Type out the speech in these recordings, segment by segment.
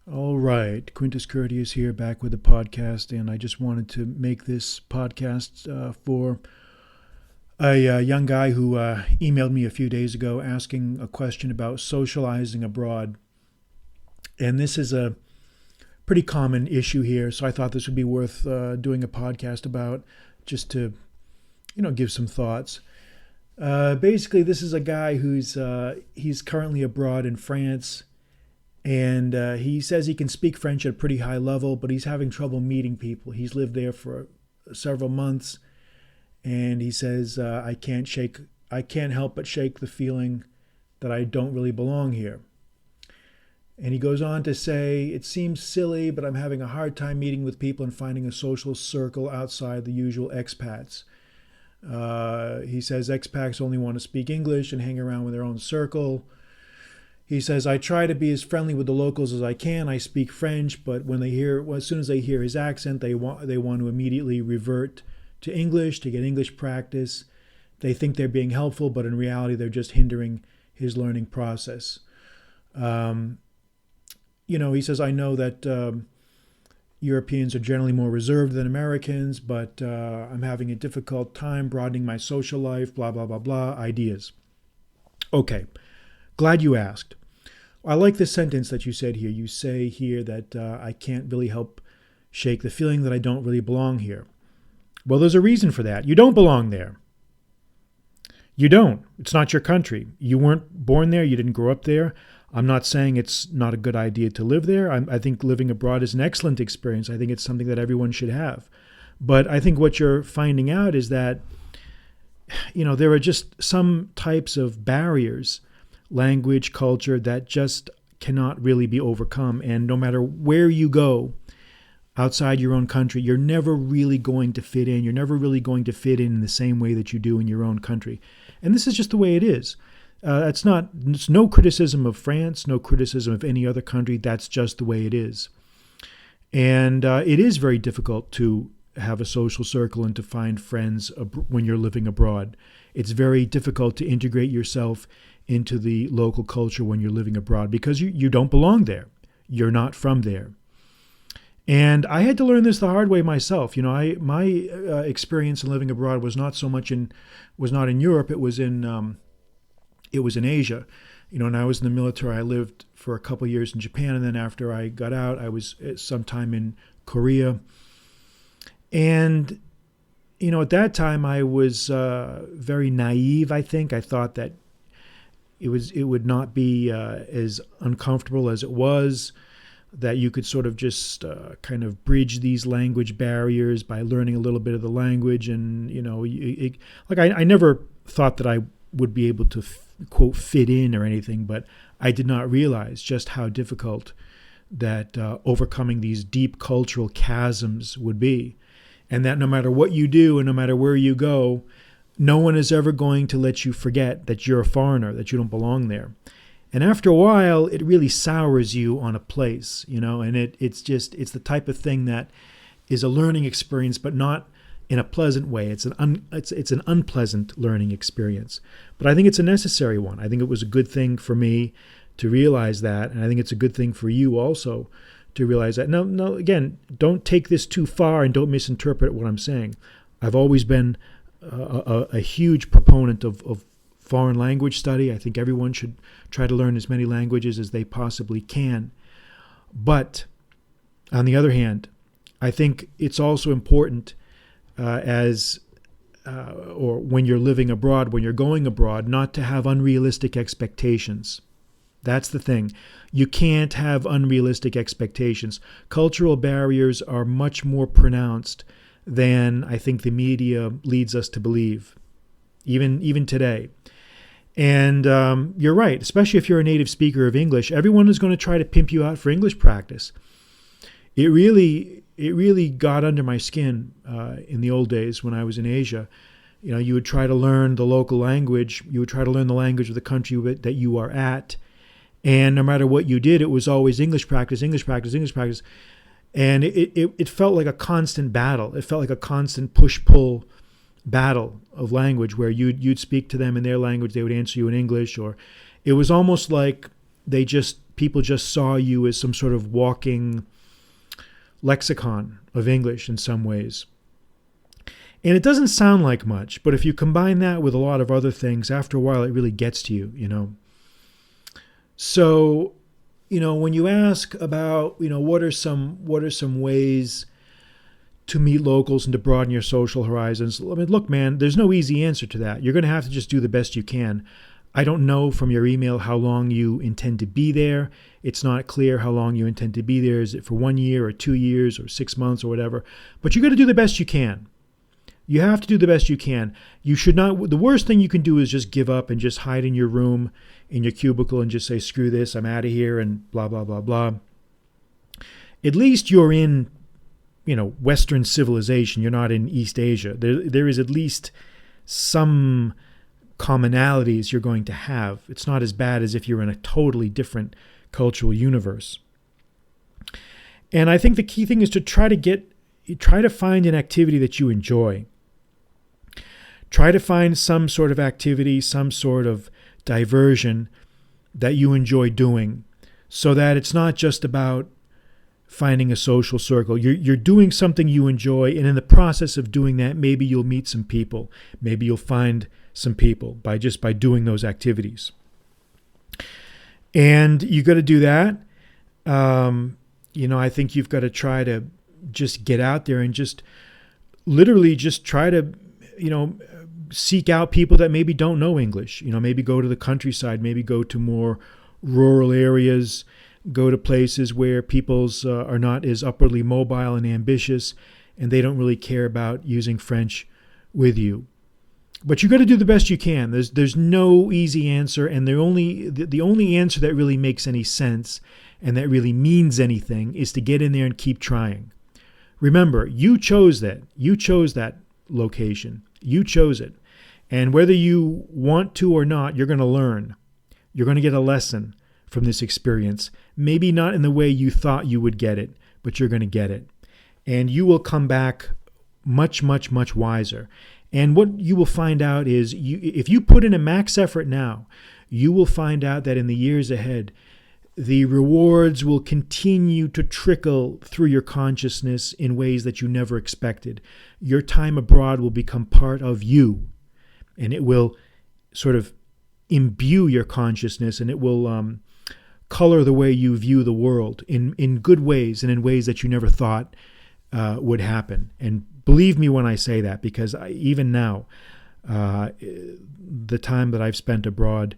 All right, Quintus Curtius here, back with the podcast, and I just wanted to make this podcast for a young guy who emailed me a few days ago asking a question about socializing abroad. And this is a pretty common issue here, so I thought this would be worth doing a podcast about, just to, give some thoughts. Basically, this is a guy he's currently abroad in France. And he says he can speak French at a pretty high level, but he's having trouble meeting people. He's lived there for several months, and he says, I can't help but shake the feeling that I don't really belong here. And he goes on to say, it seems silly, but I'm having a hard time meeting with people and finding a social circle outside the usual expats. He says expats only want to speak English and hang around with their own circle. He says, I try to be as friendly with the locals as I can. I speak French, but as soon as they hear his accent, they want to immediately revert to English to get English practice. They think they're being helpful, but in reality, they're just hindering his learning process. He says, I know that Europeans are generally more reserved than Americans, but I'm having a difficult time broadening my social life, blah, blah, blah, blah, ideas. Okay. Glad you asked. I like this sentence that you said here. You say here that I can't really help shake the feeling that I don't really belong here. Well, there's a reason for that. You don't belong there. You don't. It's not your country. You weren't born there. You didn't grow up there. I'm not saying it's not a good idea to live there. I think living abroad is an excellent experience. I think it's something that everyone should have. But I think what you're finding out is that, there are just some types of barriers, language, culture, that just cannot really be overcome. And no matter where you go outside your own country, you're never really going to fit in. You're never really going to fit in the same way that you do in your own country. And this is just the way it is. It's no criticism of France, no criticism of any other country. That's just the way it is. And it is very difficult to have a social circle and to find friends when you're living abroad. It's very difficult to integrate yourself into the local culture when you're living abroad because you don't belong there. You're not from there. And I had to learn this the hard way myself. My experience in living abroad was not in Europe. It was in Asia. When I was in the military, I lived for a couple of years in Japan, and then after I got out, I was sometime in Korea. And at that time, I was very naive. I think I thought that it would not be as uncomfortable as it was, that you could sort of just kind of bridge these language barriers by learning a little bit of the language. And, I never thought that I would be able to, quote, fit in or anything, but I did not realize just how difficult that overcoming these deep cultural chasms would be. And that no matter what you do and no matter where you go, no one is ever going to let you forget that you're a foreigner, that you don't belong there. And after a while, it really sours you on a place, and it's the type of thing that is a learning experience, but not in a pleasant way. It's an unpleasant learning experience. But I think it's a necessary one. I think it was a good thing for me to realize that, and I think it's a good thing for you also to realize that. No, again, don't take this too far and don't misinterpret what I'm saying. I've always been a huge proponent of foreign language study. I think everyone should try to learn as many languages as they possibly can. But on the other hand, I think it's also important or when you're living abroad, when you're going abroad, not to have unrealistic expectations. That's the thing. You can't have unrealistic expectations. Cultural barriers are much more pronounced than I think the media leads us to believe, even today. And you're right, especially if you're a native speaker of English, everyone is going to try to pimp you out for English practice. It really got under my skin in the old days when I was in Asia. You would try to learn the local language. You would try to learn the language of the country that you are at. And no matter what you did, it was always English practice, English practice, English practice. And it felt like a constant battle. It felt like a constant push-pull battle of language where you'd speak to them in their language, they would answer you in English, or it was almost like they just people just saw you as some sort of walking lexicon of English in some ways. And it doesn't sound like much, but if you combine that with a lot of other things, after a while it really gets to you, you know. So, you know, when you ask about, you know, what are some ways to meet locals and to broaden your social horizons, I mean, look, man, there's no easy answer to that. You're going to have to just do the best you can. I don't know from your email how long you intend to be there. It's not clear how long you intend to be there. Is it for 1 year or 2 years or 6 months or whatever? But you're going to do the best you can. You have to do the best you can. You should not, the worst thing you can do is just give up and just hide in your room, in your cubicle, and just say, screw this, I'm out of here, and blah, blah, blah, blah. At least you're in, you know, Western civilization. You're not in East Asia. There is at least some commonalities you're going to have. It's not as bad as if you're in a totally different cultural universe. And I think the key thing is to try to find an activity that you enjoy. Try to find some sort of activity, some sort of diversion that you enjoy doing, so that it's not just about finding a social circle. You're doing something you enjoy, and in the process of doing that, maybe you'll meet some people. Maybe you'll find some people by doing those activities. And you got to do that. You know, I think you've got to try to just get out there and just literally just try to, you know, seek out people that maybe don't know English. You know, maybe go to the countryside, maybe go to more rural areas, go to places where people's are not as upwardly mobile and ambitious, and they don't really care about using French with you. But you got to do the best you can. There's no easy answer, and the only answer that really makes any sense and that really means anything is to get in there and keep trying. Remember, you chose that. You chose that location. You chose it. And whether you want to or not, you're going to learn. You're going to get a lesson from this experience. Maybe not in the way you thought you would get it, but you're going to get it. And you will come back much, much, much wiser. And what you will find out is, if you put in a max effort now, you will find out that in the years ahead, the rewards will continue to trickle through your consciousness in ways that you never expected. Your time abroad will become part of you, and it will sort of imbue your consciousness, and it will color the way you view the world in good ways and in ways that you never thought would happen. And believe me when I say that, because even now, the time that I've spent abroad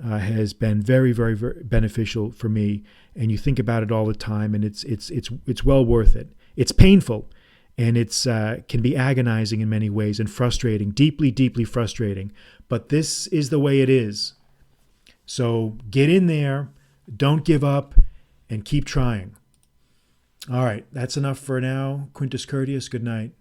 has been very, very, very beneficial for me. And you think about it all the time, and it's well worth it. It's painful, and it's can be agonizing in many ways and frustrating, deeply, deeply frustrating. But this is the way it is. So get in there, don't give up, and keep trying. All right, that's enough for now. Quintus Curtius, good night.